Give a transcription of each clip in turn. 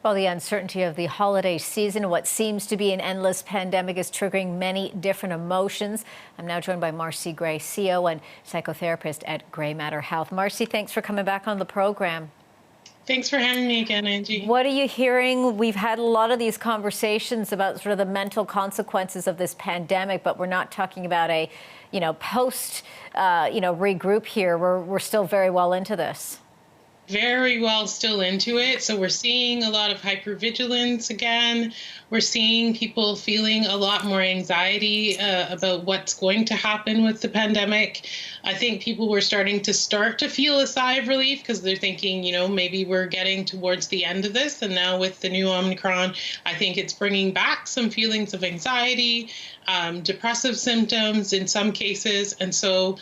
Well, the uncertainty of the holiday season, what seems to be an endless pandemic, is triggering many different emotions. I'm now joined by Marci Gray, CEO and psychotherapist at Gray Matter Health. Marci, thanks for coming back on the program. Thanks for having me again, Angie. What are you hearing? We've had a lot of these conversations about sort of the mental consequences of this pandemic, but we're not talking about a, post, regroup here. We're still very well into this. Very well still into it. So we're seeing a lot of hypervigilance again. We're seeing people feeling a lot more anxiety about what's going to happen with the pandemic. I think people were starting to feel a sigh of relief because they're thinking, maybe we're getting towards the end of this. And now with the new Omicron, I think it's bringing back some feelings of anxiety, depressive symptoms in some cases. And so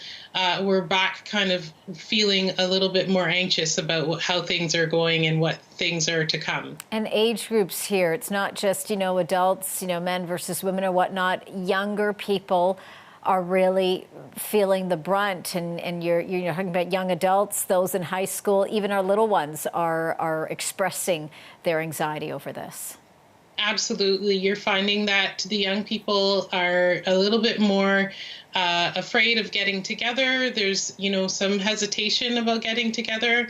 we're back kind of feeling a little bit more anxious about how things are going and what things are to come. And age groups here, it's not just, adults, men versus women or whatnot. Younger people are really feeling the brunt. And you're talking about young adults, those in high school, even our little ones are expressing their anxiety over this. Absolutely. You're finding that the young people are a little bit more afraid of getting together. There's, some hesitation about getting together.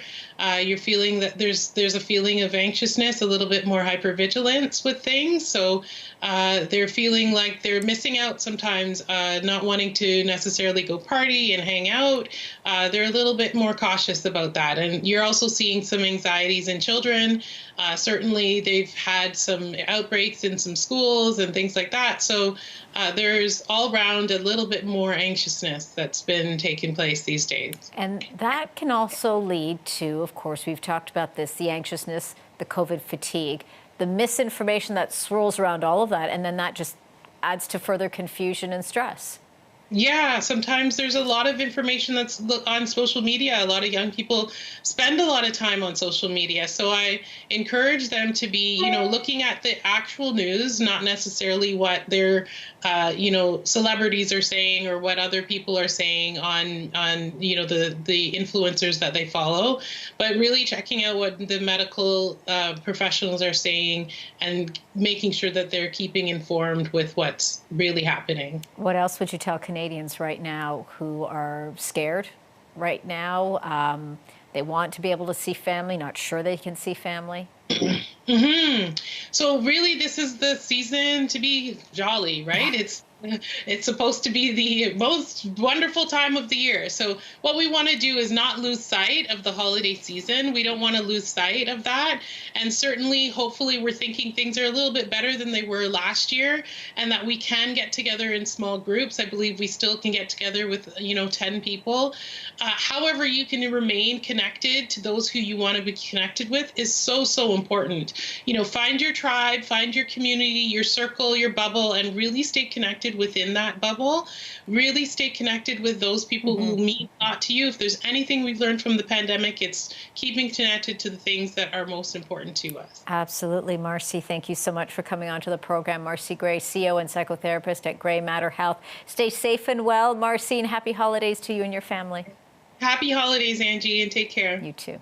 You're feeling that there's a feeling of anxiousness, a little bit more hypervigilance with things. So they're feeling like they're missing out sometimes, not wanting to necessarily go party and hang out. They're a little bit more cautious about that. And you're also seeing some anxieties in children. Certainly, they've had some outbreaks in some schools and things like that. So there's all around a little bit more anxiousness that's been taking place these days. And that can also lead to, of course, we've talked about this, the anxiousness, the COVID fatigue, the misinformation that swirls around all of that, and then that just adds to further confusion and stress. Yeah, sometimes there's a lot of information that's on social media. A lot of young people spend a lot of time on social media. So I encourage them to be, looking at the actual news, not necessarily what their, celebrities are saying or what other people are saying on the influencers that they follow, but really checking out what the medical professionals are saying and making sure that they're keeping informed with what's really happening. What else would you tell Canadians right now who are scared right now? They want to be able to see family, not sure they can see family. So really, this is the season to be jolly, right? It's supposed to be the most wonderful time of the year. So what we want to do is not lose sight of the holiday season. We don't want to lose sight of that. And certainly, hopefully, we're thinking things are a little bit better than they were last year and that we can get together in small groups. I believe we still can get together with, 10 people. However, you can remain connected to those who you want to be connected with is so important. Find your tribe, find your community, your circle, your bubble, and really stay connected within that bubble. Really stay connected with those people who mean a lot to you. If there's anything we've learned from the pandemic, it's keeping connected to the things that are most important to us. Absolutely. Marci, thank you so much for coming on to the program. Marci Gray, CEO and psychotherapist at Gray Matter Health. Stay safe and well, Marci, and happy holidays to you and your family. Happy holidays, Angie, and take care. You too.